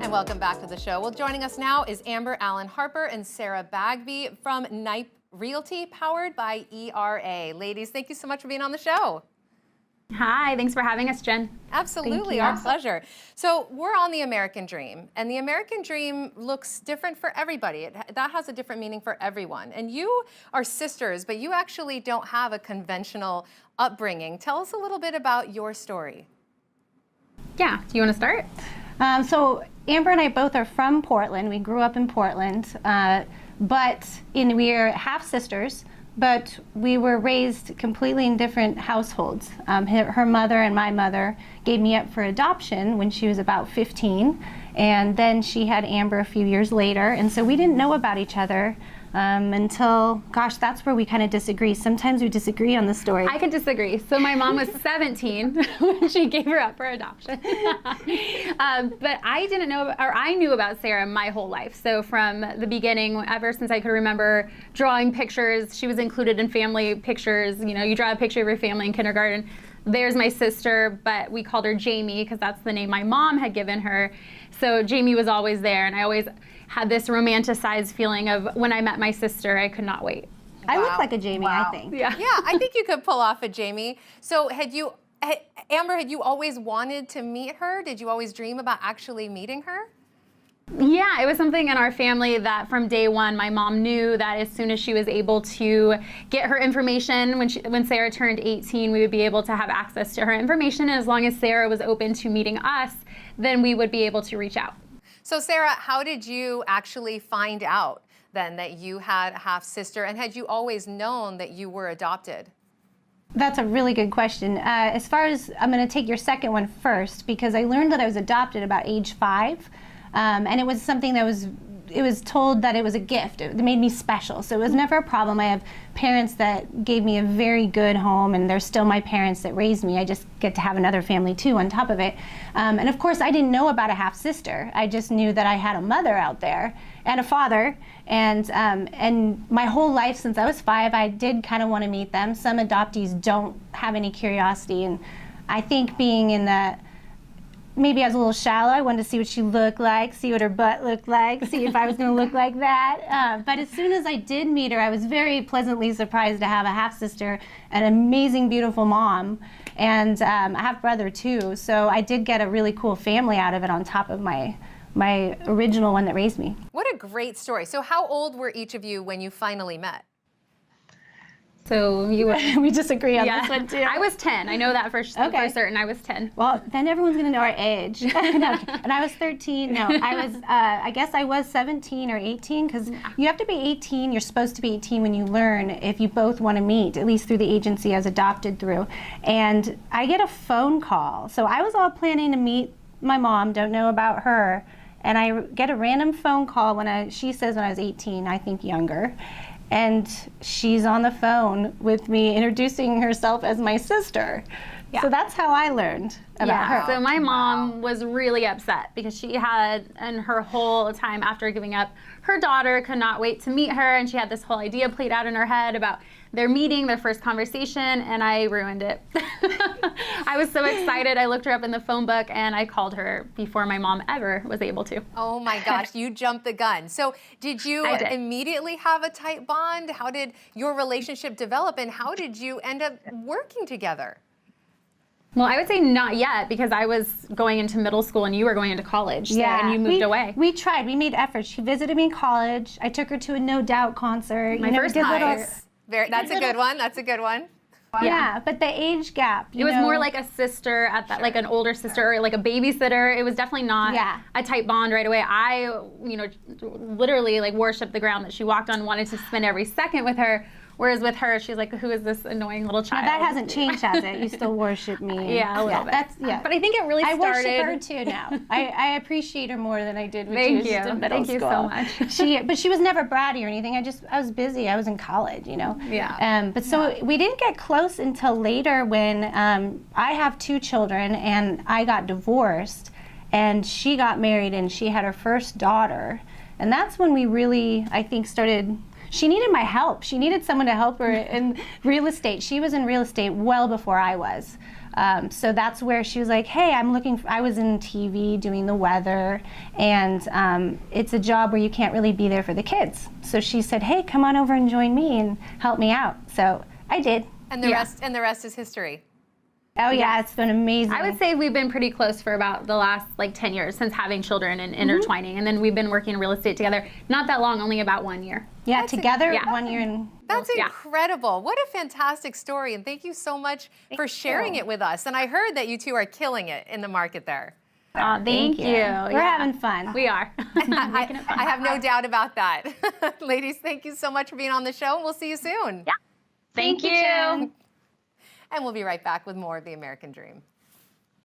Welcome back to the show. Well, joining us now is Amber Allen Harper and Sarah Bagby from Knipe Realty, powered by ERA. Ladies, thank you so much for being on the show. Hi, thanks for having us, Jen. Absolutely, our pleasure. So we're on the American Dream, and the American Dream looks different for everybody. That has a different meaning for everyone. And you are sisters, but you actually don't have a conventional upbringing. Tell us a little bit about your story. Yeah, do you want to start? So Amber and I both are from Portland. We grew up in Portland, but we are half sisters, but we were raised completely in different households. Her mother and my mother gave me up for adoption when she was about 15, and then she had Amber a few years later, and so we didn't know about each other until, gosh, that's where we kind of disagree. Sometimes we disagree on the story. I can disagree. So my mom was 17 when she gave her up for adoption. But I didn't know, or I knew about Sarah my whole life. So from the beginning, ever since I could remember drawing pictures, she was included in family pictures. You know, you draw a picture of your family in kindergarten. There's my sister, but we called her Jamie because that's the name my mom had given her. So Jamie was always there, and I always had this romanticized feeling of when I met my sister, I could not wait. I look like a Jamie, I think. Yeah, I think you could pull off a Jamie. So Amber, had you always wanted to meet her? Did you always dream about actually meeting her? Yeah, it was something in our family that from day one, my mom knew that as soon as she was able to get her information, when Sarah turned 18, we would be able to have access to her information. And as long as Sarah was open to meeting us, then we would be able to reach out. So Sarah, how did you actually find out then that you had a half sister, and had you always known that you were adopted? That's a really good question. As far as, I'm going to take your second one first, because I learned that I was adopted about age 5. And it was something that it was told that it was a gift. It made me special. So it was never a problem. I have parents that gave me a very good home, and they're still my parents that raised me. I just get to have another family too on top of it. And of course, I didn't know about a half sister. I just knew that I had a mother out there and a father. And my whole life since I was 5, I did kind of want to meet them. Some adoptees don't have any curiosity. And I think being in that, maybe I was a little shallow. I wanted to see what she looked like, see what her butt looked like, see if I was going to look like that. But as soon as I did meet her, I was very pleasantly surprised to have a half-sister, an amazing, beautiful mom, and a half-brother too. So I did get a really cool family out of it on top of my original one that raised me. What a great story. So how old were each of you when you finally met? So you were, we disagree on this one too. I was 10. I know that for certain. I was 10. Well, then everyone's going to know our age. No, and I was 13. No, I was, I guess I was 17 or 18, because you have to be 18. You're supposed to be 18 when you learn if you both want to meet, at least through the agency I was adopted through. And I get a phone call. So I was all planning to meet my mom, don't know about her. And I get a random phone call she says when I was 18, I think younger. And she's on the phone with me introducing herself as my sister. Yeah. So that's how I learned about her. So my mom was really upset because she had, and her whole time after giving up, her daughter could not wait to meet her, and she had this whole idea played out in her head about their meeting, their first conversation, and I ruined it. I was so excited. I looked her up in the phone book, and I called her before my mom ever was able to. Oh my gosh, you jumped the gun. So did you immediately have a tight bond? How did your relationship develop, and how did you end up working together? Well, I would say not yet, because I was going into middle school and you were going into college. Yeah, and you moved away. We tried. We made efforts. She visited me in college. I took her to a No Doubt concert. My first time. That's a good one. That's a good one. Yeah, but the age gap. It was more like a sister at that, like an older sister or like a babysitter. It was definitely not a tight bond right away. I, literally like worshipped the ground that she walked on, wanted to spend every second with her. Whereas with her, she's like, who is this annoying little child? Now, that hasn't changed, has it? You still worship me. Yeah, a little bit. But I think it really started. I worship her too now. I appreciate her more than I did when she was just in middle school. Thank you so much. But she was never bratty or anything. I was busy. I was in college, Yeah. But so we didn't get close until later when I have 2 children and I got divorced, and she got married and she had her first daughter. And that's when we really, I think, started she needed my help. She needed someone to help her in real estate. She was in real estate well before I was. So that's where she was like, hey, I was in TV doing the weather, and it's a job where you can't really be there for the kids. So she said, hey, come on over and join me and help me out. So I did. And the rest is history. Oh yeah, it's been amazing. I would say we've been pretty close for about the last 10 years since having children and intertwining. And then we've been working in real estate together, not that long, only about 1 year. Yeah, together 1 year and... That's incredible. What a fantastic story. And thank you so much for sharing it with us. And I heard that you two are killing it in the market there. Oh, thank you. We're having fun. We are. I have no doubt about that. Ladies, thank you so much for being on the show. And we'll see you soon. Yeah. Thank you. Jen. And we'll be right back with more of The American Dream.